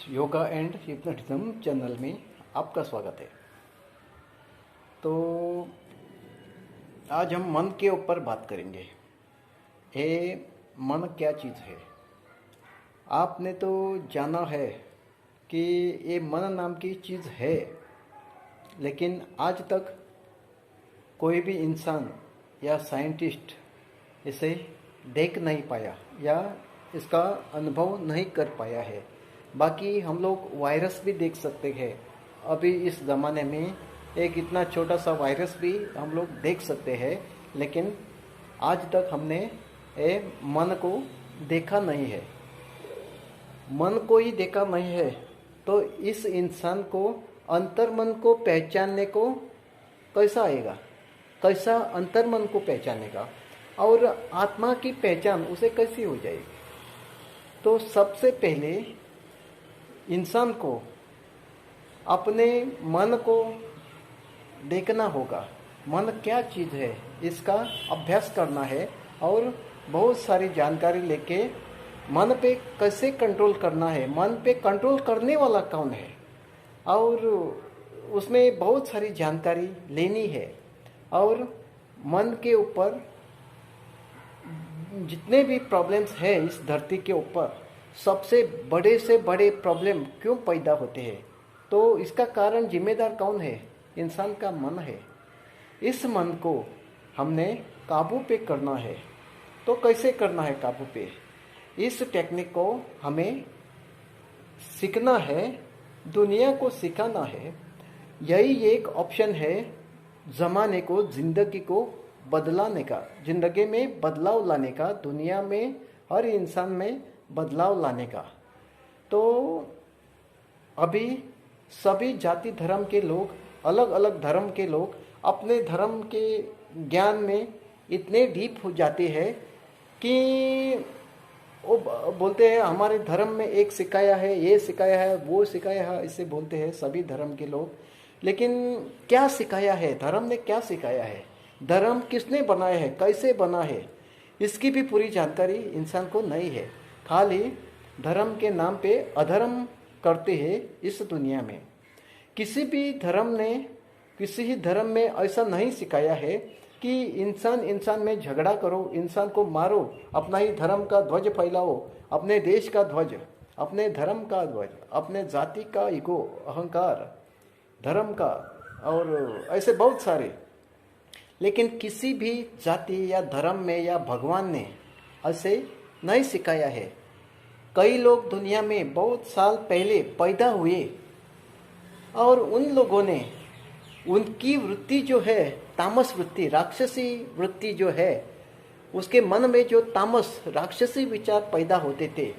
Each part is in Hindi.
योगा एंड हिप्नोटिज्म चैनल में आपका स्वागत है। तो आज हम मन के ऊपर बात करेंगे। ये मन क्या चीज़ है? आपने तो जाना है कि ये मन नाम की चीज़ है, लेकिन आज तक कोई भी इंसान या साइंटिस्ट इसे देख नहीं पाया या इसका अनुभव नहीं कर पाया है। बाकी हम लोग वायरस भी देख सकते हैं। अभी इस ज़माने में एक इतना छोटा सा वायरस भी हम लोग देख सकते हैं, लेकिन आज तक हमने ये मन को देखा नहीं है। मन को ही देखा नहीं है तो इस इंसान को अंतर्मन को पहचानने को कैसा आएगा? कैसा अंतर्मन को पहचानेगा और आत्मा की पहचान उसे कैसी हो जाएगी? तो सबसे पहले इंसान को अपने मन को देखना होगा। मन क्या चीज़ है इसका अभ्यास करना है और बहुत सारी जानकारी लेके मन पे कैसे कंट्रोल करना है, मन पे कंट्रोल करने वाला कौन है, और उसमें बहुत सारी जानकारी लेनी है। और मन के ऊपर जितने भी प्रॉब्लम्स हैं इस धरती के ऊपर, सबसे बड़े से बड़े प्रॉब्लम क्यों पैदा होते हैं? तो इसका कारण जिम्मेदार कौन है? इंसान का मन है। इस मन को हमने काबू पे करना है। तो कैसे करना है काबू पे? इस टेक्निक को हमें सीखना है, दुनिया को सिखाना है। यही एक ऑप्शन है ज़माने को, ज़िंदगी को बदलाने का, ज़िंदगी में बदलाव लाने का, दुनिया में हर इंसान में बदलाव लाने का। तो अभी सभी जाति धर्म के लोग, अलग अलग धर्म के लोग अपने धर्म के ज्ञान में इतने डीप हो जाते हैं कि वो बोलते हैं हमारे धर्म में एक सिखाया है, ये सिखाया है, वो सिखाया है, इसे बोलते हैं सभी धर्म के लोग। लेकिन क्या सिखाया है? धर्म ने क्या सिखाया है? धर्म किसने बनाया है, कैसे बना है, इसकी भी पूरी जानकारी इंसान को नहीं है। खाली धर्म के नाम पे अधर्म करते हैं इस दुनिया में। किसी भी धर्म ने, किसी ही धर्म में ऐसा नहीं सिखाया है कि इंसान इंसान में झगड़ा करो, इंसान को मारो, अपना ही धर्म का ध्वज फैलाओ, अपने देश का ध्वज, अपने धर्म का ध्वज, अपने जाति का ईगो, अहंकार, धर्म का, और ऐसे बहुत सारे। लेकिन किसी भी जाति या धर्म में या भगवान ने ऐसे नहीं सिखाया है। कई लोग दुनिया में बहुत साल पहले पैदा हुए और उन लोगों ने, उनकी वृत्ति जो है तामस वृत्ति, राक्षसी वृत्ति जो है, उसके मन में जो तामस राक्षसी विचार पैदा होते थे,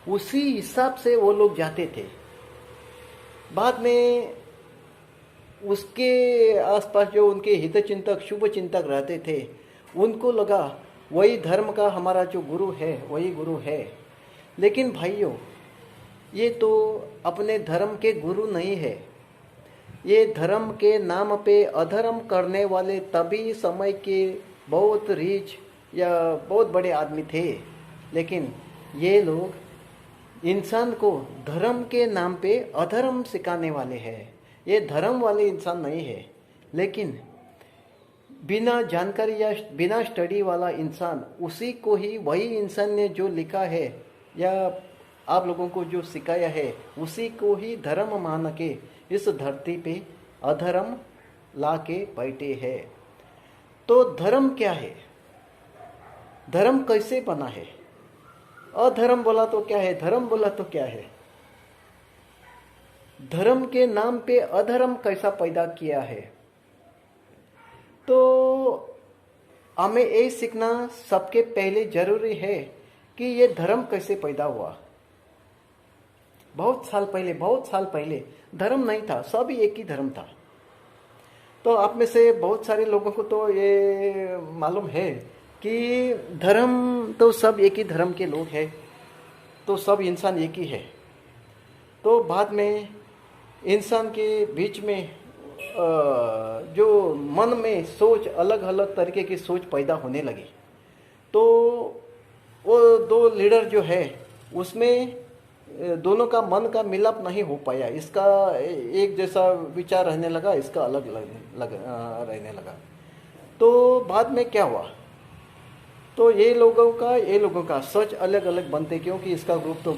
उसी हिसाब से वो लोग जाते थे। बाद में उसके आसपास जो उनके हितचिंतक, शुभ चिंतक रहते थे, उनको लगा वही धर्म का हमारा जो गुरु है वही गुरु है। लेकिन भाइयों, ये तो अपने धर्म के गुरु नहीं है। ये धर्म के नाम पे अधर्म करने वाले तभी समय के बहुत रीच या बहुत बड़े आदमी थे। लेकिन ये लोग इंसान को धर्म के नाम पे अधर्म सिखाने वाले हैं। ये धर्म वाले इंसान नहीं है। लेकिन बिना जानकारी या बिना स्टडी वाला इंसान, उसी को ही, वही इंसान ने जो लिखा है या आप लोगों को जो सिखाया है, उसी को ही धर्म मान के इस धरती पे अधर्म ला के बैठे हैं। तो धर्म क्या है? धर्म कैसे बना है? अधर्म बोला तो क्या है, धर्म बोला तो क्या है? धर्म के नाम पे अधर्म कैसा पैदा किया है? तो हमें ये सीखना सबके पहले जरूरी है कि ये धर्म कैसे पैदा हुआ। बहुत साल पहले धर्म नहीं था, सब एक ही धर्म था। तो आप में से बहुत सारे लोगों को तो ये मालूम है कि धर्म तो सब एक ही धर्म के लोग हैं, तो सब इंसान एक ही है। तो बाद में इंसान के बीच में जो मन में सोच, अलग अलग तरीके की सोच पैदा होने लगी। तो वो दो लीडर जो है उसमें दोनों का मन का मिलाप नहीं हो पाया, इसका एक जैसा विचार रहने लगा, इसका अलग रहने लगा। तो बाद में क्या हुआ, तो ये लोगों का सोच अलग अलग बनते, क्योंकि इसका ग्रुप तो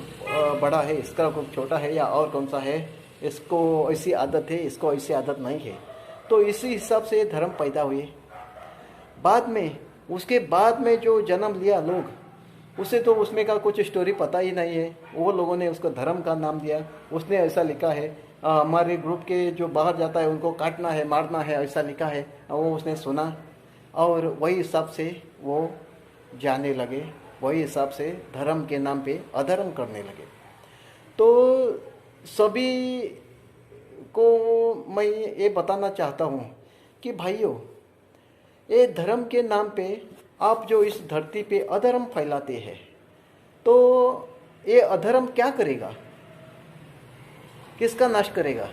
बड़ा है, इसका ग्रुप छोटा है, या और कौन सा है, इसको ऐसी आदत है, इसको ऐसी आदत नहीं है। तो इसी हिसाब से धर्म पैदा हुए। बाद में उसके बाद में जो जन्म लिया लोग, उसे तो उसमें का कुछ स्टोरी पता ही नहीं है, वो लोगों ने उसको धर्म का नाम दिया। उसने ऐसा लिखा है हमारे ग्रुप के जो बाहर जाता है उनको काटना है, मारना है, ऐसा लिखा है। वो उसने सुना और वही हिसाब से वो जाने लगे, वही हिसाब से धर्म के नाम पे अधर्म करने लगे। तो सभी को मैं ये बताना चाहता हूँ कि भाइयों, ये धर्म के नाम पे आप जो इस धरती पे अधर्म फैलाते हैं, तो ये अधर्म क्या करेगा, किसका नाश करेगा?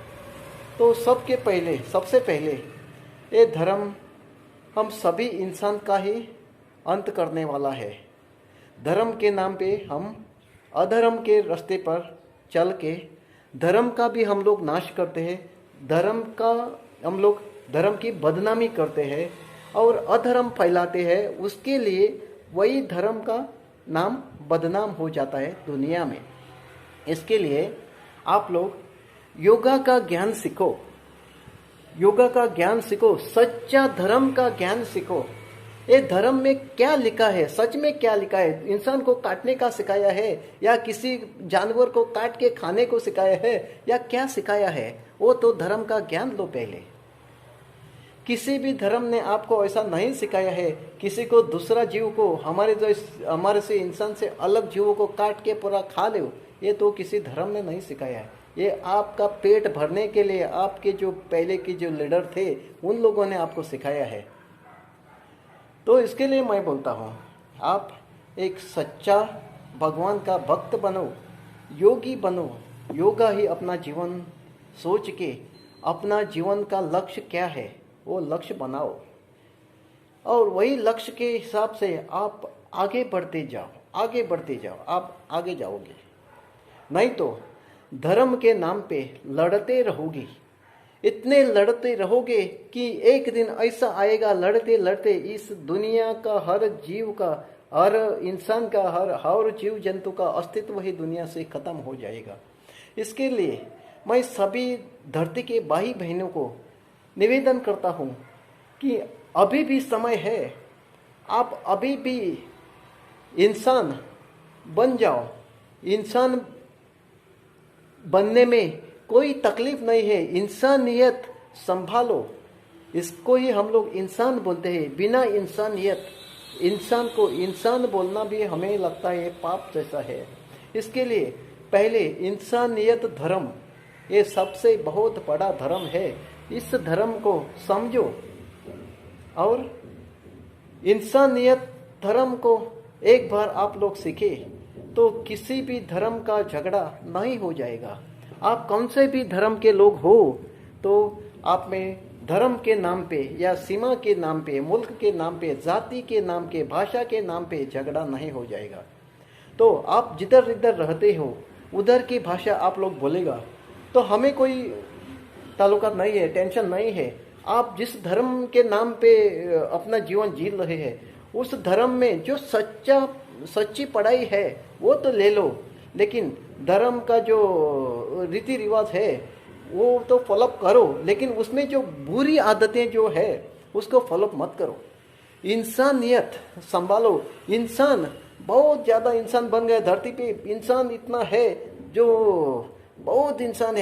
तो सबसे पहले ये धर्म हम सभी इंसान का ही अंत करने वाला है। धर्म के नाम पे हम अधर्म के रास्ते पर चल के धर्म का भी हम लोग नाश करते हैं, हम लोग धर्म की बदनामी करते हैं और अधर्म फैलाते हैं। उसके लिए वही धर्म का नाम बदनाम हो जाता है दुनिया में। इसके लिए आप लोग योगा का ज्ञान सीखो, योगा का ज्ञान सीखो, सच्चा धर्म का ज्ञान सीखो। ये धर्म में क्या लिखा है, सच में क्या लिखा है? इंसान को काटने का सिखाया है, या किसी जानवर को काट के खाने को सिखाया है, या क्या सिखाया है? वो तो धर्म का ज्ञान लो पहले। किसी भी धर्म ने आपको ऐसा नहीं सिखाया है किसी को दूसरा जीव को हमारे से इंसान से अलग जीवों को काट के पूरा खा ले। ये तो किसी धर्म ने नहीं सिखाया है। ये आपका पेट भरने के लिए आपके जो पहले के जो लीडर थे उन लोगों ने आपको सिखाया है। तो इसके लिए मैं बोलता हूँ, आप एक सच्चा भगवान का भक्त बनो, योगी बनो। योगा ही अपना जीवन सोच के अपना जीवन का लक्ष्य क्या है वो लक्ष्य बनाओ, और वही लक्ष्य के हिसाब से आप आगे बढ़ते जाओ, आप आगे जाओगे। नहीं तो धर्म के नाम पे लड़ते रहोगे, इतने लड़ते रहोगे कि एक दिन ऐसा आएगा, लड़ते लड़ते इस दुनिया का हर जीव का, हर इंसान का, हर जीव जंतु का अस्तित्व ही दुनिया से खत्म हो जाएगा। इसके लिए मैं सभी धरती के भाई बहनों को निवेदन करता हूँ कि अभी भी समय है, आप अभी भी इंसान बन जाओ। इंसान बनने में कोई तकलीफ नहीं है, इंसानियत संभालो। इसको ही हम लोग इंसान बोलते हैं। बिना इंसानियत, इंसान को इंसान बोलना भी हमें लगता है पाप जैसा है। इसके लिए पहले इंसानियत धर्म, ये सबसे बहुत बड़ा धर्म है। इस धर्म को समझो और इंसानियत धर्म को एक बार आप लोग सीखे तो किसी भी धर्म का झगड़ा नहीं हो जाएगा। आप कौन से भी धर्म के लोग हो तो आप में धर्म के नाम पे या सीमा के नाम पे, मुल्क के नाम पे, जाति के नाम के, भाषा के नाम पे झगड़ा नहीं हो जाएगा। तो आप जिधर जिधर रहते हो उधर की भाषा आप लोग बोलेगा तो हमें कोई ताल्लुकात नहीं है, टेंशन नहीं है। आप जिस धर्म के नाम पे अपना जीवन जी रहे हैं उस धर्म में जो सच्ची पढ़ाई है वो तो ले लो, लेकिन धर्म का जो रीति रिवाज है वो तो फॉलोअप करो, लेकिन उसमें जो बुरी आदतें जो है उसको फॉलोअप मत करो। इंसानियत संभालो। इंसान बहुत ज़्यादा इंसान बन गए धरती पे, इंसान इतना है जो बहुत इंसान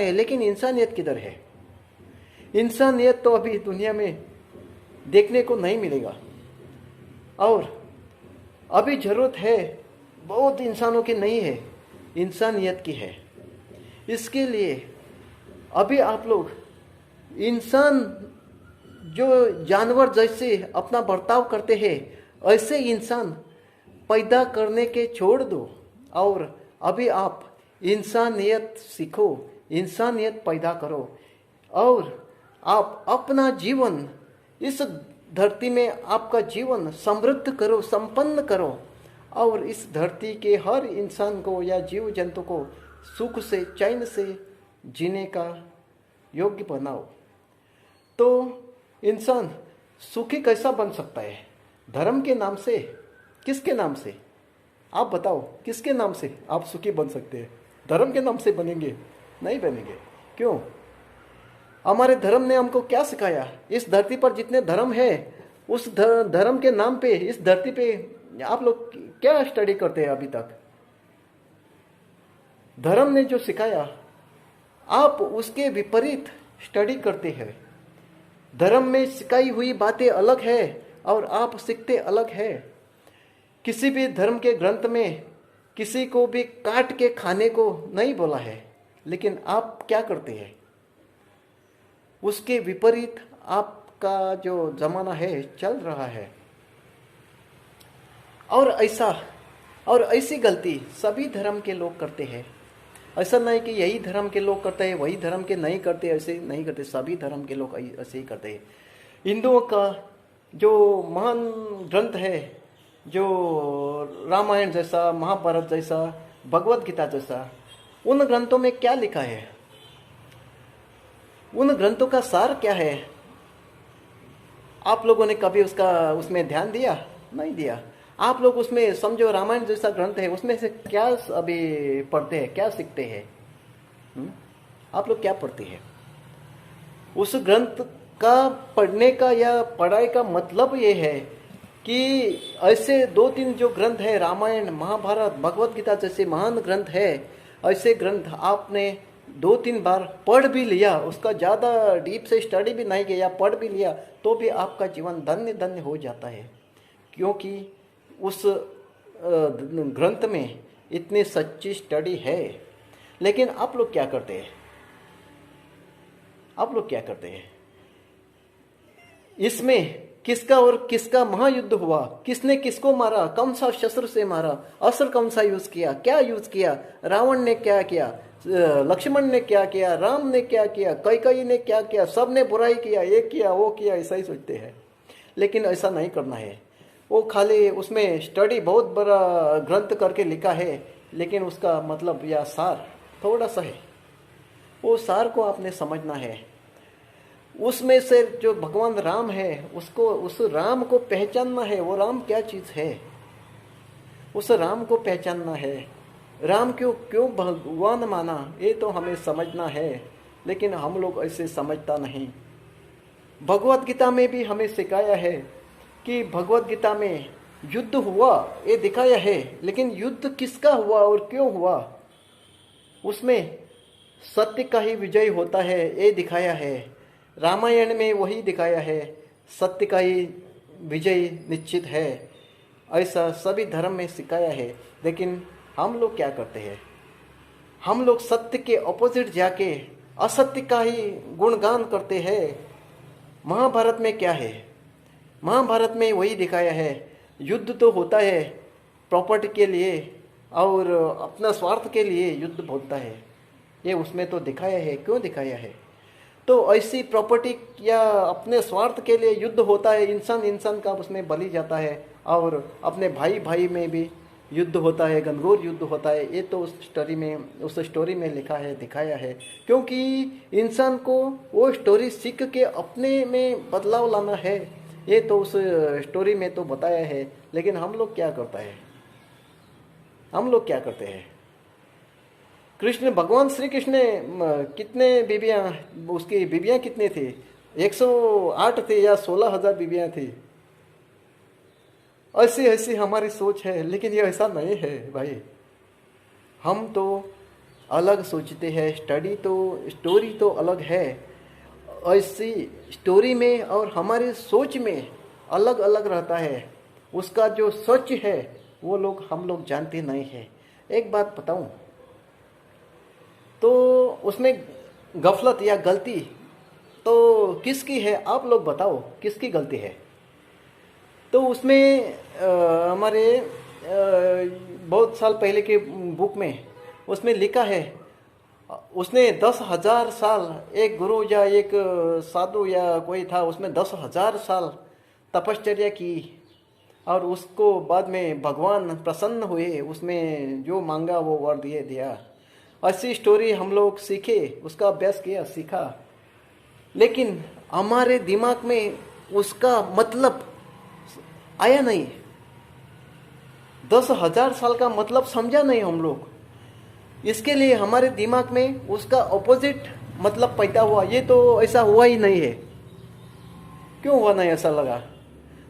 है, लेकिन इंसानियत किधर है? इंसानियत तो अभी दुनिया में देखने को नहीं मिलेगा। और अभी जरूरत है बहुत इंसानों की नहीं है, इंसानियत की है। इसके लिए अभी आप लोग इंसान जो जानवर जैसे अपना बर्ताव करते हैं ऐसे इंसान पैदा करने के छोड़ दो, और अभी आप इंसानियत सीखो, इंसानियत पैदा करो, और आप अपना जीवन इस धरती में आपका जीवन समृद्ध करो, संपन्न करो। और इस धरती के हर इंसान को या जीव जंतु को सुख से चैन से जीने का योग्य बनाओ। तो इंसान सुखी कैसा बन सकता है? धर्म के नाम से? किसके नाम से? आप बताओ, किसके नाम से आप सुखी बन सकते हैं? धर्म के नाम से बनेंगे? नहीं बनेंगे। क्यों? हमारे धर्म ने हमको क्या सिखाया? इस धरती पर जितने धर्म है, उस धर्म के नाम पे इस धरती पे आप लोग क्या स्टडी करते हैं अभी तक? धर्म ने जो सिखाया आप उसके विपरीत स्टडी करते हैं। धर्म में सिखाई हुई बातें अलग है और आप सीखते अलग है। किसी भी धर्म के ग्रंथ में किसी को भी काट के खाने को नहीं बोला है, लेकिन आप क्या करते हैं? उसके विपरीत आपका जो जमाना है चल रहा है। और ऐसी गलती सभी धर्म के लोग करते हैं। ऐसा नहीं कि यही धर्म के लोग करते हैं, वही धर्म के नहीं करते, ऐसे नहीं करते। सभी धर्म के लोग ऐसे ही करते हैं। हिंदुओं का जो महान ग्रंथ है, जो रामायण जैसा, महाभारत जैसा, भगवत गीता जैसा, उन ग्रंथों में क्या लिखा है? उन ग्रंथों का सार क्या है? आप लोगों ने कभी उसमें ध्यान दिया? नहीं दिया। आप लोग उसमें समझो रामायण जैसा ग्रंथ है, उसमें से क्या अभी पढ़ते हैं, क्या सीखते हैं? आप लोग क्या पढ़ते हैं? उस ग्रंथ का पढ़ने का या पढ़ाई का मतलब ये है कि ऐसे 2-3 जो ग्रंथ है, रामायण, महाभारत, भगवत गीता जैसे महान ग्रंथ है, ऐसे ग्रंथ आपने 2-3 बार पढ़ भी लिया, उसका ज़्यादा डीप से स्टडी भी नहीं किया, पढ़ भी लिया, तो भी आपका जीवन धन्य धन्य हो जाता है। क्योंकि उस ग्रंथ में इतनी सच्ची स्टडी है। लेकिन आप लोग क्या करते हैं? आप लोग क्या करते हैं? इसमें किसका और किसका महायुद्ध हुआ, किसने किसको मारा, कौन सा शस्त्र से मारा, अस्त्र कौन सा यूज किया, क्या यूज किया, रावण ने क्या किया, लक्ष्मण ने क्या किया, राम ने क्या किया, कैकेयी ने क्या किया, सब ने बुराई किया, ये किया वो किया, ऐसा ही सोचते हैं। लेकिन ऐसा नहीं करना है। वो खाली उसमें स्टडी बहुत बड़ा ग्रंथ करके लिखा है, लेकिन उसका मतलब या सार थोड़ा सा है। वो सार को आपने समझना है। उसमें से जो भगवान राम है, उसको, उस राम को पहचानना है। वो राम क्या चीज़ है, उस राम को पहचानना है। राम क्यों भगवान माना, ये तो हमें समझना है। लेकिन हम लोग ऐसे समझता नहीं। भगवत गीता में भी हमें सिखाया है कि भगवत गीता में युद्ध हुआ, ये दिखाया है, लेकिन युद्ध किसका हुआ और क्यों हुआ, उसमें सत्य का ही विजय होता है, ये दिखाया है। रामायण में वही दिखाया है, सत्य का ही विजय निश्चित है, ऐसा सभी धर्म में सिखाया है। लेकिन हम लोग क्या करते हैं? हम लोग सत्य के ऑपोजिट जाके असत्य का ही गुणगान करते हैं। महाभारत में क्या है? महाभारत में वही दिखाया है, युद्ध तो होता है प्रॉपर्टी के लिए और अपना स्वार्थ के लिए युद्ध होता है, ये उसमें तो दिखाया है। क्यों दिखाया है? तो ऐसी प्रॉपर्टी या अपने स्वार्थ के लिए युद्ध होता है, इंसान का उसमें बलि जाता है, और अपने भाई भाई में भी युद्ध होता है, घनघोर युद्ध होता है। ये तो उस स्टोरी में लिखा है, दिखाया है। क्योंकि इंसान को वो स्टोरी सीख के अपने में बदलाव लाना है, ये तो उस स्टोरी में तो बताया है। लेकिन हम लोग क्या करता है? हम लोग क्या करते हैं? भगवान श्री कृष्ण ने कितने बीबियाँ, उसकी बीबियाँ कितनी थी? 108 थी या 16,000 बीबियाँ थी। ऐसी हमारी सोच है, लेकिन ये ऐसा नहीं है भाई। हम तो अलग सोचते हैं। स्टोरी तो अलग है। ऐसी स्टोरी में और हमारी सोच में अलग अलग रहता है। उसका जो सच है वो हम लोग जानते नहीं है। एक बात बताऊं तो उसमें गफलत या गलती तो किसकी है? आप लोग बताओ, किसकी गलती है? तो उसमें हमारे बहुत साल पहले के बुक में उसमें लिखा है, उसने 10,000 साल, एक गुरु या एक साधु या कोई था, उसमें 10,000 साल तपश्चर्या की और उसको बाद में भगवान प्रसन्न हुए, उसमें जो मांगा वो वर दिया। ऐसी स्टोरी हम लोग सीखे, उसका अभ्यास किया, सीखा, लेकिन हमारे दिमाग में उसका मतलब आया नहीं। 10,000 साल का मतलब समझा नहीं हम लोग। इसके लिए हमारे दिमाग में उसका ऑपोजिट मतलब पैदा हुआ। ये तो ऐसा हुआ ही नहीं है। क्यों हुआ नहीं ऐसा लगा?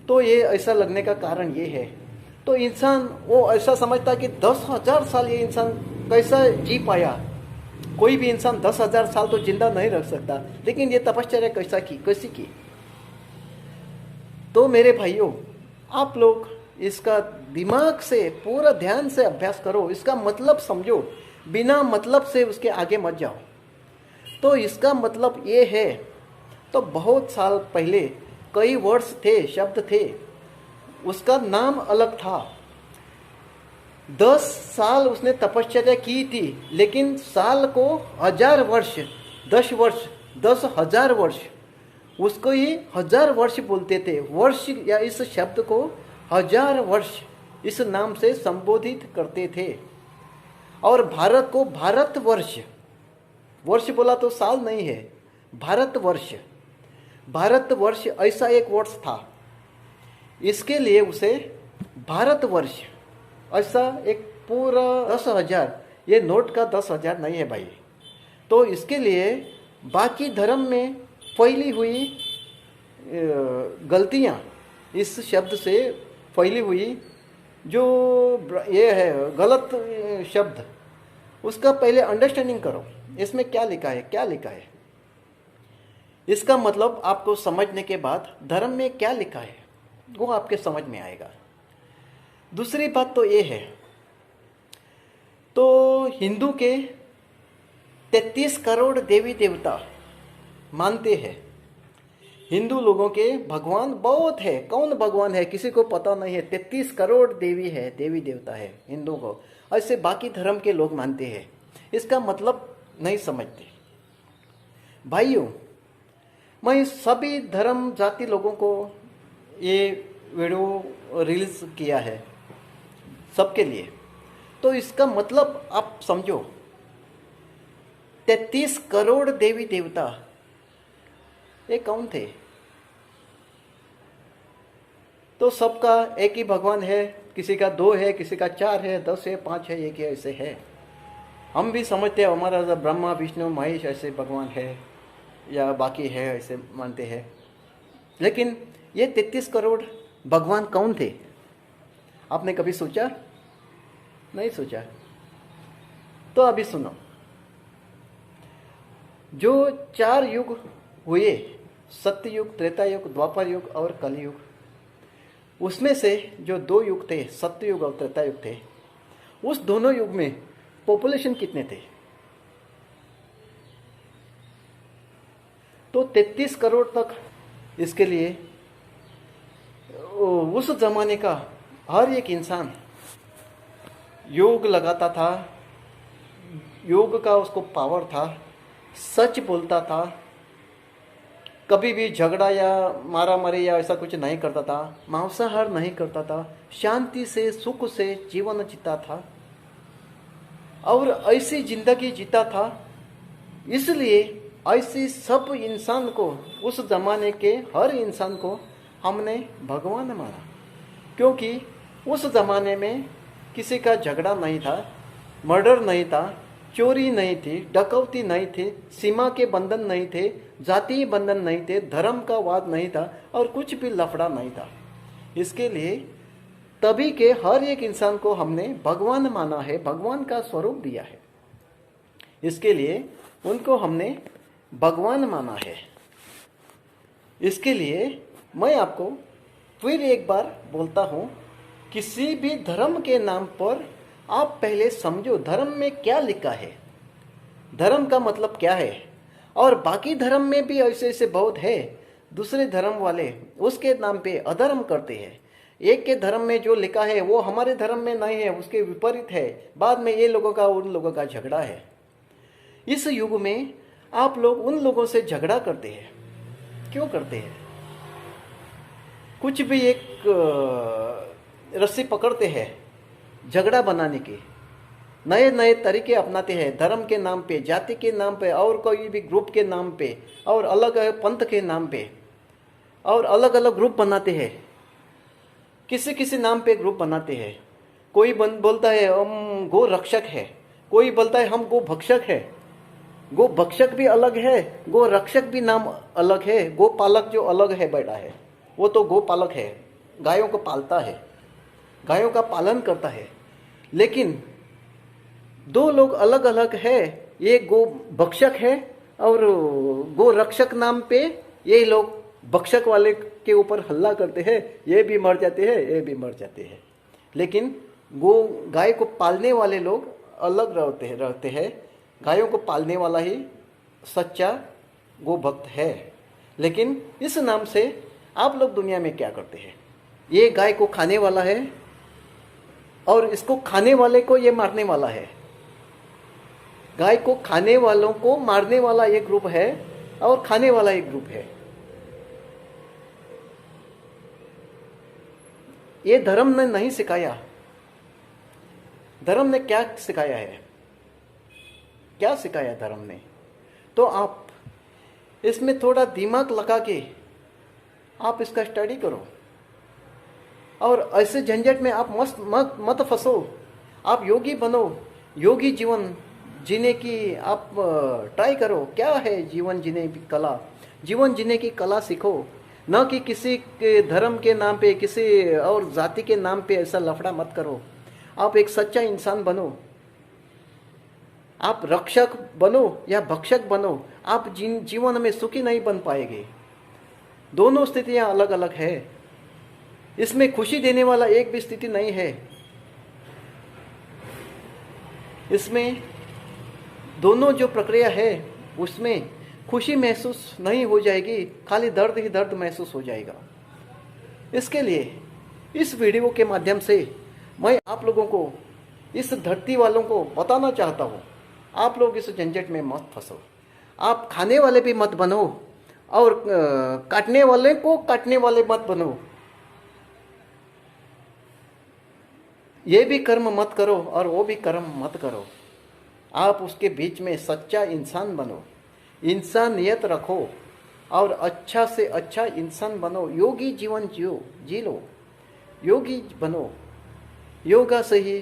तो ये ऐसा लगने का कारण ये है, तो इंसान वो ऐसा समझता कि 10,000 साल ये इंसान कैसा जी पाया। कोई भी इंसान 10,000 साल तो जिंदा नहीं रख सकता, लेकिन ये तपश्चर्या कैसी की। तो मेरे भाइयों, आप लोग इसका दिमाग से पूरा ध्यान से अभ्यास करो, इसका मतलब समझो, बिना मतलब से उसके आगे मत जाओ। तो इसका मतलब ये है, तो बहुत साल पहले कई वर्ड्स थे, शब्द थे, उसका नाम अलग था। 10 साल उसने तपश्चर्या की थी, लेकिन साल को 1000 वर्ष, 10 वर्ष, 10,000 वर्ष, उसको ही 1000 वर्ष बोलते थे। वर्ष या इस शब्द को 1000 वर्ष इस नाम से संबोधित करते थे। और भारत को भारतवर्ष, वर्ष बोला तो साल नहीं है, भारतवर्ष, भारतवर्ष ऐसा एक वर्ष था। इसके लिए उसे भारतवर्ष ऐसा एक पूरा 10,000, ये नोट का 10,000 नहीं है भाई। तो इसके लिए बाकी धर्म में फैली हुई गलतियां, इस शब्द से फैली हुई जो ये है गलत शब्द, उसका पहले अंडरस्टैंडिंग करो। इसमें क्या लिखा है, क्या लिखा है, इसका मतलब आपको समझने के बाद धर्म में क्या लिखा है वो आपके समझ में आएगा। दूसरी बात तो ये है, तो हिंदू के 33 करोड़ देवी देवता मानते हैं। हिंदू लोगों के भगवान बहुत है। कौन भगवान है किसी को पता नहीं है। 33 करोड़ देवी है, देवी देवता है हिंदू को। ऐसे बाकी धर्म के लोग मानते हैं। इसका मतलब नहीं समझते। भाइयों, मैं सभी धर्म जाति लोगों को ये वीडियो रिलीज किया है सबके लिए। तो इसका मतलब आप समझो, 33 करोड़ देवी देवता ये कौन थे? तो सबका एक ही भगवान है, किसी का 2 है, किसी का 4 है, 10 है, 5 है, 1 है, ऐसे है। हम भी समझते हैं हमारा ब्रह्मा विष्णु महेश ऐसे भगवान है या बाकी है, ऐसे मानते हैं। लेकिन ये 33 करोड़ भगवान कौन थे? आपने कभी सोचा? नहीं सोचा? तो अभी सुनो। जो 4 युग हुए, सत्ययुग, त्रेता युग, द्वापर युग और कलयुग, उसमें से जो 2 युग थे, सत्ययुग और त्रेता युग थे, उस दोनों युग में पॉपुलेशन कितने थे? तो 33 करोड़ तक। इसके लिए उस जमाने का हर एक इंसान योग लगाता था, योग का उसको पावर था, सच बोलता था, कभी भी झगड़ा या मारा मारी या ऐसा कुछ नहीं करता था, मांसाहार नहीं करता था, शांति से सुख से जीवन जीता था और ऐसी जिंदगी जीता था। इसलिए ऐसी सब इंसान को, उस जमाने के हर इंसान को हमने भगवान माना, क्योंकि उस जमाने में किसी का झगड़ा नहीं था, मर्डर नहीं था, चोरी नहीं थी, डकौती नहीं थी, सीमा के बंधन नहीं थे, जातीय बंधन नहीं थे, धर्म का वाद नहीं था और कुछ भी लफड़ा नहीं था। इसके लिए तभी के हर एक इंसान को हमने भगवान माना है, भगवान का स्वरूप दिया है। इसके लिए उनको हमने भगवान माना है। इसके लिए मैं आपको फिर एक बार बोलता हूं, किसी भी धर्म के नाम पर आप पहले समझो धर्म में क्या लिखा है, धर्म का मतलब क्या है। और बाकी धर्म में भी ऐसे ऐसे बहुत है, दूसरे धर्म वाले उसके नाम पे अधर्म करते हैं। एक के धर्म में जो लिखा है वो हमारे धर्म में नहीं है, उसके विपरीत है। बाद में ये लोगों का उन लोगों का झगड़ा है। इस युग में आप लोग उन लोगों से झगड़ा करते हैं। क्यों करते हैं? कुछ भी एक रस्सी पकड़ते हैं झगड़ा बनाने की, नए नए तरीके अपनाते हैं धर्म के नाम पे, जाति के नाम पे, और कोई भी ग्रुप के नाम पे, और अलग पंथ के नाम पे, और अलग अलग ग्रुप बनाते हैं, किसी किसी नाम पे ग्रुप बनाते हैं। कोई बोलता है हम गो रक्षक है, कोई बोलता है हम गो भक्षक है। गो भक्षक भी अलग है, गो रक्षक भी नाम अलग है। गो पालक जो अलग है बैठा है, वो तो गो पालक है, गायों को पालता है, गायों का पालन करता है। लेकिन दो लोग अलग अलग है, ये गो भक्षक है और गो रक्षक नाम पे ये लोग भक्षक वाले के ऊपर हल्ला करते हैं, ये भी मर जाते हैं, ये भी मर जाते हैं। लेकिन गो गाय को पालने वाले लोग अलग रहते हैं। गायों को पालने वाला ही सच्चा गो भक्त है। लेकिन इस नाम से आप लोग दुनिया में क्या करते हैं? ये गाय को खाने वाला है और इसको खाने वाले को ये मारने वाला है। गाय को खाने वालों को मारने वाला एक ग्रुप है और खाने वाला एक ग्रुप है। ये धर्म ने नहीं सिखाया। धर्म ने क्या सिखाया है? क्या सिखाया धर्म ने? तो आप इसमें थोड़ा दिमाग लगा के आप इसका स्टडी करो और ऐसे झंझट में आप मत फंसो। आप योगी बनो, योगी जीवन जीने की आप ट्राई करो। क्या है जीवन जीने की कला? जीवन जीने की कला सीखो, न कि किसी के धर्म के नाम पे, किसी और जाति के नाम पे ऐसा लफड़ा मत करो। आप एक सच्चा इंसान बनो। आप रक्षक बनो या भक्षक बनो, आप जीवन में सुखी नहीं बन पाएंगे। दोनों स्थितियां अलग अलग है। इसमें खुशी देने वाला एक भी स्थिति नहीं है। इसमें दोनों जो प्रक्रिया है उसमें खुशी महसूस नहीं हो जाएगी, खाली दर्द ही दर्द महसूस हो जाएगा। इसके लिए इस वीडियो के माध्यम से मैं आप लोगों को, इस धरती वालों को बताना चाहता हूँ, आप लोग इस झंझट में मत फंसो। आप खाने वाले भी मत बनो और काटने वाले को काटने वाले मत बनो। ये भी कर्म मत करो और वो भी कर्म मत करो। आप उसके बीच में सच्चा इंसान बनो, इंसानियत रखो और अच्छा से अच्छा इंसान बनो। योगी जीवन जी लो, योगी बनो। योगा से ही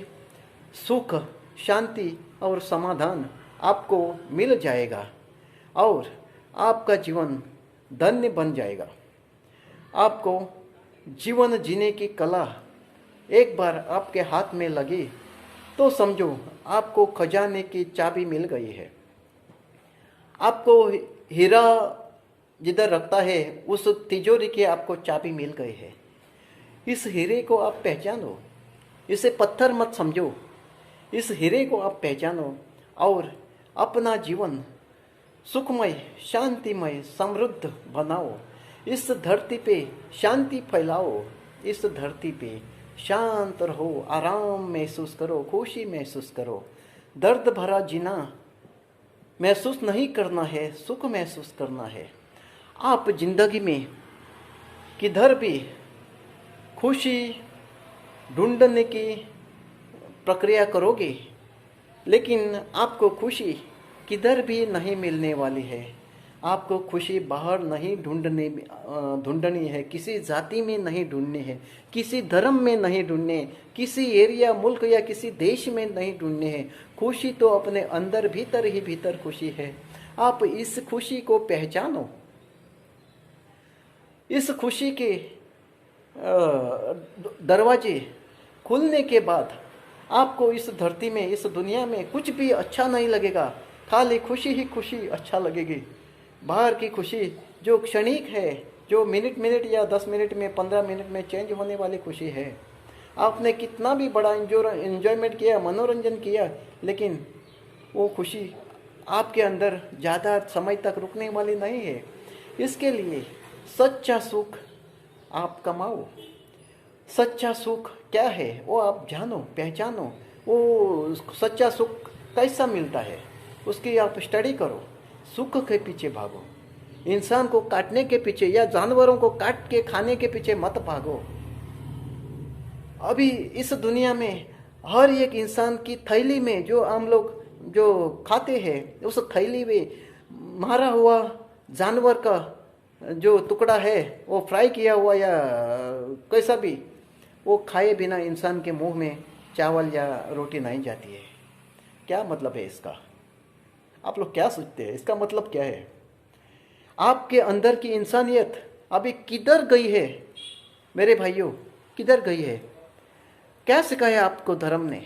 सुख, शांति और समाधान आपको मिल जाएगा और आपका जीवन धन्य बन जाएगा। आपको जीवन जीने की कला एक बार आपके हाथ में लगी तो समझो आपको खजाने की चाबी मिल गई है। आपको हीरा जिधर रखता है उस तिजोरी की आपको चाबी मिल गई है। इस हीरे को आप पहचानो, इसे पत्थर मत समझो। इस हीरे को आप पहचानो और अपना जीवन सुखमय, शांतिमय, समृद्ध बनाओ। इस धरती पे शांति फैलाओ। इस धरती पे शांत रहो, आराम महसूस करो, खुशी महसूस करो। दर्द भरा जीना महसूस नहीं करना है, सुख महसूस करना है। आप जिंदगी में किधर भी खुशी ढूंढने की प्रक्रिया करोगे, लेकिन आपको खुशी किधर भी नहीं मिलने वाली है। आपको खुशी बाहर नहीं ढूंढनी है, किसी जाति में नहीं ढूंढनी है, किसी धर्म में नहीं ढूंढने, किसी एरिया, मुल्क या किसी देश में नहीं ढूंढने हैं। खुशी तो अपने अंदर भीतर ही भीतर खुशी है। आप इस खुशी को पहचानो। इस खुशी के दरवाजे खुलने के बाद आपको इस धरती में, इस दुनिया में कुछ भी अच्छा नहीं लगेगा, खाली खुशी ही खुशी अच्छा लगेगी। बाहर की खुशी जो क्षणिक है, जो मिनट या 10 मिनट में, 15 मिनट में चेंज होने वाली खुशी है। आपने कितना भी बड़ा एंजॉयमेंट किया, मनोरंजन किया, लेकिन वो खुशी आपके अंदर ज़्यादा समय तक रुकने वाली नहीं है। इसके लिए सच्चा सुख आप कमाओ। सच्चा सुख क्या है वो आप जानो, पहचानो। वो सच्चा सुख कैसा मिलता है उसकी आप स्टडी करो। सुख के पीछे भागो। इंसान को काटने के पीछे या जानवरों को काट के खाने के पीछे मत भागो। अभी इस दुनिया में हर एक इंसान की थैली में जो हम लोग जो खाते हैं, उस थैली में मारा हुआ जानवर का जो टुकड़ा है, वो फ्राई किया हुआ या कैसा भी, वो खाए बिना इंसान के मुंह में चावल या रोटी नहीं जाती है। क्या मतलब है इसका? आप लोग क्या सोचते हैं? इसका मतलब क्या है? आपके अंदर की इंसानियत अभी किधर गई है मेरे भाइयों? किधर गई है? क्या सिखाया आपको धर्म ने?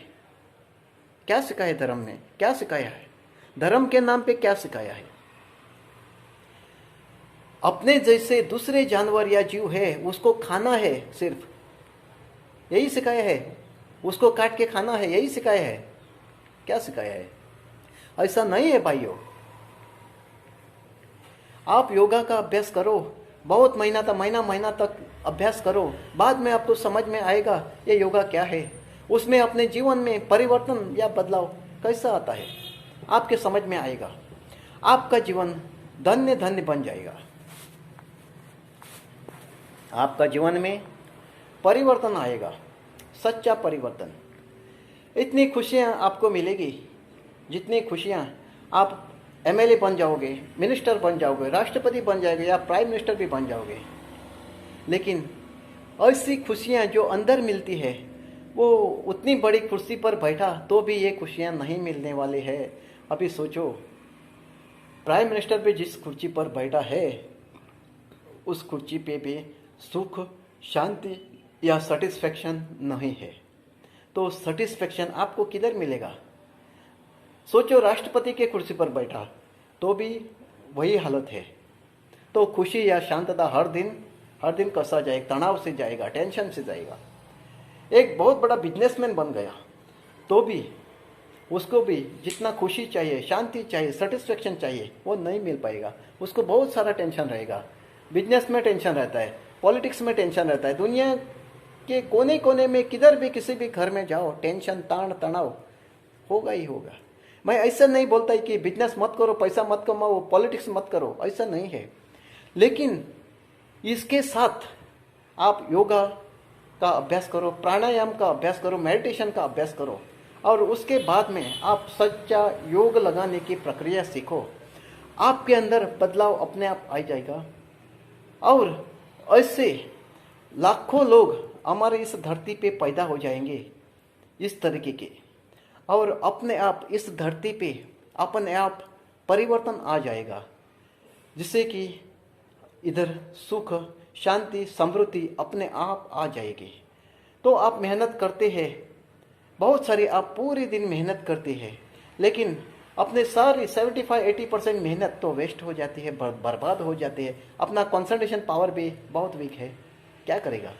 क्या सिखाया धर्म ने? क्या सिखाया है? धर्म के नाम पे क्या सिखाया है? अपने जैसे दूसरे जानवर या जीव है उसको खाना है, सिर्फ यही सिखाया है। उसको काट के खाना है, यही सिखाया है। क्या सिखाया है? ऐसा नहीं है भाइयों। आप योगा का अभ्यास करो, बहुत महीना तक अभ्यास करो, बाद में आपको समझ में आएगा ये योगा क्या है। उसमें अपने जीवन में परिवर्तन या बदलाव कैसा आता है आपके समझ में आएगा। आपका जीवन धन्य धन्य बन जाएगा। आपका जीवन में परिवर्तन आएगा, सच्चा परिवर्तन। इतनी खुशियाँ आपको मिलेगी, जितनी खुशियाँ आप एमएलए बन जाओगे, मिनिस्टर बन जाओगे, राष्ट्रपति बन जाओगे या प्राइम मिनिस्टर भी बन जाओगे। लेकिन ऐसी खुशियाँ जो अंदर मिलती है, वो उतनी बड़ी कुर्सी पर बैठा तो भी ये खुशियाँ नहीं मिलने वाली है। अभी सोचो, प्राइम मिनिस्टर भी जिस कुर्सी पर बैठा है, उस कुर्सी पे भी सुख, शांति या सेटिस्फैक्शन नहीं है। तो सेटिस्फैक्शन आपको किधर मिलेगा? सोचो, राष्ट्रपति के कुर्सी पर बैठा तो भी वही हालत है। तो खुशी या शांतता हर दिन कैसा जाएगा? तनाव से जाएगा, टेंशन से जाएगा। एक बहुत बड़ा बिजनेसमैन बन गया तो भी उसको भी जितना खुशी चाहिए, शांति चाहिए, सेटिस्फैक्शन चाहिए, वो नहीं मिल पाएगा। उसको बहुत सारा टेंशन रहेगा। बिजनेस में टेंशन रहता है, पॉलिटिक्स में टेंशन रहता है, दुनिया के कोने कोने में किधर भी किसी भी घर में जाओ, टेंशन, ताण तनाव होगा ही होगा। मैं ऐसा नहीं बोलता कि बिजनेस मत करो, पैसा मत कमाओ, पॉलिटिक्स मत करो, ऐसा नहीं है। लेकिन इसके साथ आप योगा का अभ्यास करो, प्राणायाम का अभ्यास करो, मेडिटेशन का अभ्यास करो, और उसके बाद में आप सच्चा योग लगाने की प्रक्रिया सीखो। आपके अंदर बदलाव अपने आप आ जाएगा। और ऐसे लाखों लोग हमारे इस धरती पे पैदा हो जाएंगे इस तरीके के, और अपने आप इस धरती पे अपने आप परिवर्तन आ जाएगा, जिससे कि इधर सुख, शांति, समृद्धि अपने आप आ जाएगी। तो आप मेहनत करते हैं, बहुत सारी आप पूरे दिन मेहनत करते हैं, लेकिन अपने सारी 75-80% मेहनत तो वेस्ट हो जाती है, बर्बाद हो जाती है। अपना कंसंट्रेशन पावर भी बहुत वीक है। क्या करेगा?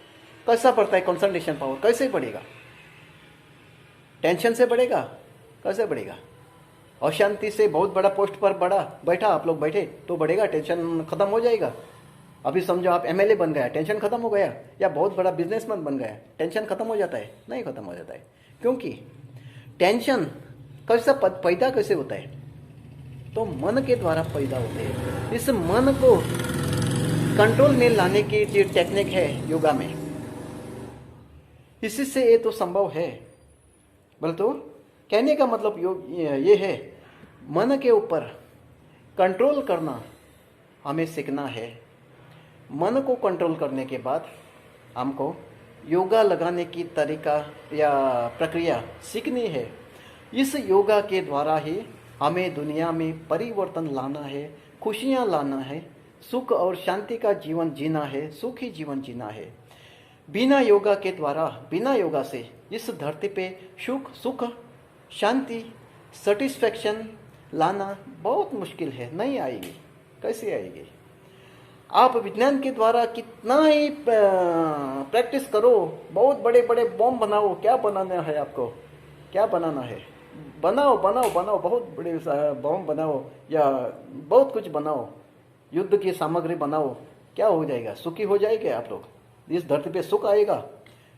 कैसा बढ़ता है कंसंट्रेशन पावर? कैसे बढ़ेगा? टेंशन से बढ़ेगा? कैसे बढ़ेगा? अशांति से बहुत बड़ा पोस्ट पर बैठा आप लोग बैठे तो बढ़ेगा? टेंशन खत्म हो जाएगा। अभी समझो आप एमएलए बन गया, टेंशन खत्म हो गया, या बहुत बड़ा बिजनेसमैन बन गया, टेंशन खत्म हो जाता है? नहीं खत्म हो जाता है। क्योंकि टेंशन कैसा पैदा कैसे होता है? तो मन के द्वारा पैदा होते हैं। इस मन को कंट्रोल में लाने की जो टेक्निक है योगा में, इसी से ये तो संभव है। बोले तो कहने का मतलब ये है, मन के ऊपर कंट्रोल करना हमें सीखना है। मन को कंट्रोल करने के बाद हमको योगा लगाने की तरीका या प्रक्रिया सीखनी है। इस योगा के द्वारा ही हमें दुनिया में परिवर्तन लाना है, खुशियाँ लाना है, सुख और शांति का जीवन जीना है, सुखी जीवन जीना है। बिना योगा के द्वारा, बिना योगा से इस धरती पे सुख, शांति, सेटिस्फैक्शन लाना बहुत मुश्किल है। नहीं आएगी। कैसे आएगी? आप विज्ञान के द्वारा कितना ही प्रैक्टिस करो, बहुत बड़े बड़े बॉम्ब बनाओ, क्या बनाना है आपको? क्या बनाना है? बनाओ, बहुत बड़े बॉम्ब बनाओ या बहुत कुछ बनाओ, युद्ध की सामग्री बनाओ, क्या हो जाएगा? सुखी हो जाएंगे आप लोग? इस धरती पे सुख आएगा?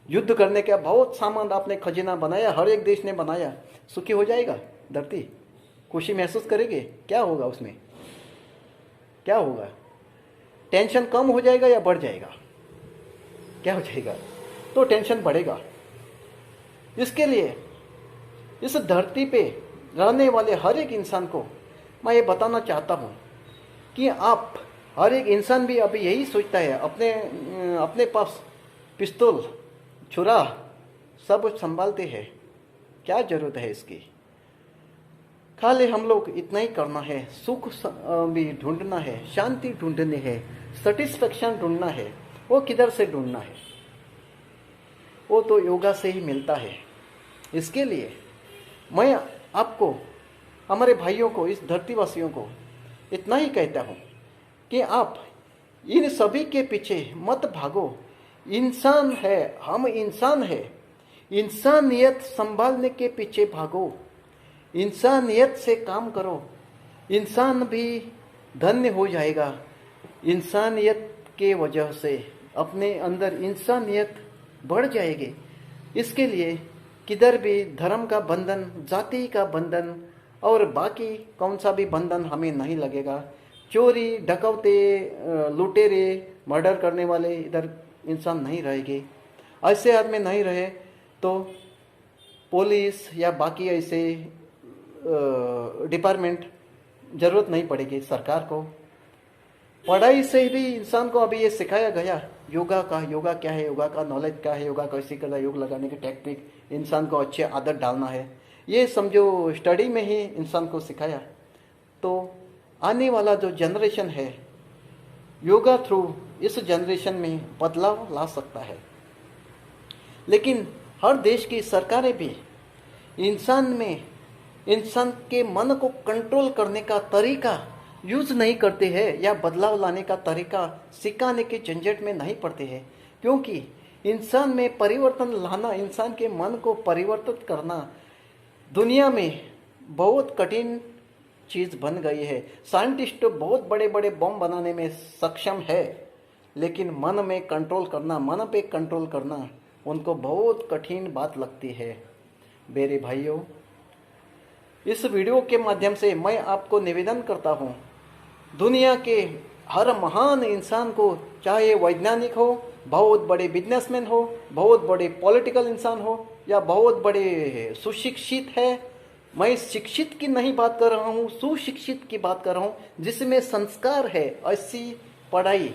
युद्ध करने का बहुत सामान आपने खजाना बनाया, हर एक देश ने बनाया, सुखी हो जाएगा धरती? खुशी महसूस करेंगे? क्या होगा उसमें? क्या होगा? टेंशन कम हो जाएगा या बढ़ जाएगा? क्या हो जाएगा? तो टेंशन बढ़ेगा। इसके लिए इस धरती पे रहने वाले हर एक इंसान को मैं ये बताना चाहता हूँ कि आप हर एक इंसान भी अभी यही सोचता है, अपने अपने पास पिस्तौल छुरा सब संभालते हैं। क्या जरूरत है इसकी? खाली हम लोग इतना ही करना है, सुख भी ढूंढना है, शांति ढूंढनी है, सेटिस्फेक्शन ढूंढना है। वो किधर से ढूंढना है? वो तो योगा से ही मिलता है। इसके लिए मैं आपको, हमारे भाइयों को, इस धरतीवासियों को इतना ही कहता हूँ कि आप इन सभी के पीछे मत भागो। इंसान है, हम इंसान है, इंसानियत संभालने के पीछे भागो, इंसानियत से काम करो। इंसान भी धन्य हो जाएगा। इंसानियत के वजह से अपने अंदर इंसानियत बढ़ जाएगी। इसके लिए किधर भी धर्म का बंधन, जाति का बंधन और बाकी कौन सा भी बंधन हमें नहीं लगेगा। चोरी, डकौते, लुटेरे, मर्डर करने वाले इधर इंसान नहीं रहेंगे। ऐसे आदमी नहीं रहे तो पुलिस या बाकी ऐसे डिपार्टमेंट जरूरत नहीं पड़ेगी सरकार को। पढ़ाई से भी इंसान को अभी ये सिखाया गया योगा क्या है, योगा का नॉलेज क्या है, योगा कैसे करना, योग लगाने की टेक्निक, इंसान को अच्छी आदत डालना है, ये समझो स्टडी में ही इंसान को सिखाया। तो आने वाला जो जनरेशन है, योगा थ्रू इस जनरेशन में बदलाव ला सकता है। लेकिन हर देश की सरकारें भी इंसान के मन को कंट्रोल करने का तरीका यूज नहीं करते हैं, या बदलाव लाने का तरीका सिखाने के झंझट में नहीं पड़ते हैं। क्योंकि इंसान में परिवर्तन लाना, इंसान के मन को परिवर्तित करना दुनिया में बहुत कठिन चीज बन गई है। साइंटिस्ट बहुत बड़े बड़े बम बनाने में सक्षम है, लेकिन मन में कंट्रोल करना, मन पे कंट्रोल करना उनको बहुत कठिन बात लगती है। मेरे भाइयों, इस वीडियो के माध्यम से मैं आपको निवेदन करता हूँ, दुनिया के हर महान इंसान को, चाहे वैज्ञानिक हो, बहुत बड़े बिजनेसमैन हो, बहुत बड़े पॉलिटिकल इंसान हो, या बहुत बड़े सुशिक्षित है, मैं शिक्षित की नहीं बात कर रहा हूँ, सुशिक्षित की बात कर रहा हूँ, जिसमें संस्कार है। ऐसी पढ़ाई,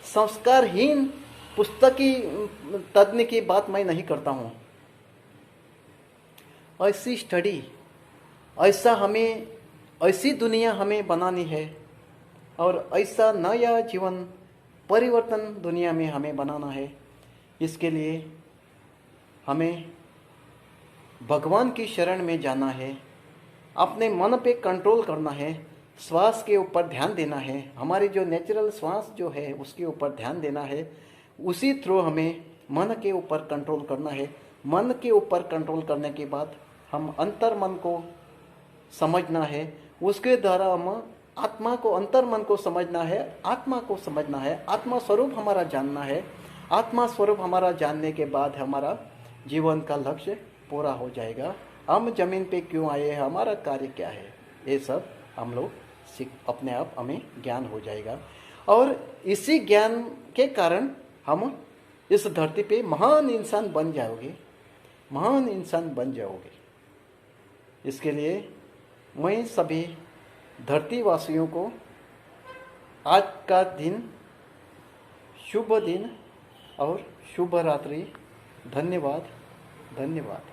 संस्कारहीन पुस्तकी तज्ञ की बात मैं नहीं करता हूँ। ऐसी स्टडी, ऐसी दुनिया हमें बनानी है, और ऐसा नया जीवन परिवर्तन दुनिया में हमें बनाना है। इसके लिए हमें भगवान की शरण में जाना है, अपने मन पे कंट्रोल करना है, श्वास के ऊपर ध्यान देना है, हमारी जो नेचुरल श्वास जो है उसके ऊपर ध्यान देना है। उसी थ्रू हमें मन के ऊपर कंट्रोल करना है। मन के ऊपर कंट्रोल करने के बाद हम अंतर मन को समझना है, उसके द्वारा हम आत्मा को, अंतर मन को समझना है, आत्मा को समझना है, आत्मा स्वरूप हमारा जानना है। आत्मा स्वरूप हमारा जानने के बाद हमारा जीवन का लक्ष्य पूरा हो जाएगा। हम जमीन पे क्यों आए हैं, हमारा कार्य क्या है, ये सब हम लोग अपने आप हमें ज्ञान हो जाएगा। और इसी ज्ञान के कारण हम इस धरती पे महान इंसान बन जाओगे, महान इंसान बन जाओगे। इसके लिए मैं सभी धरतीवासियों को आज का दिन शुभ दिन और शुभ रात्रि। धन्यवाद, धन्यवाद।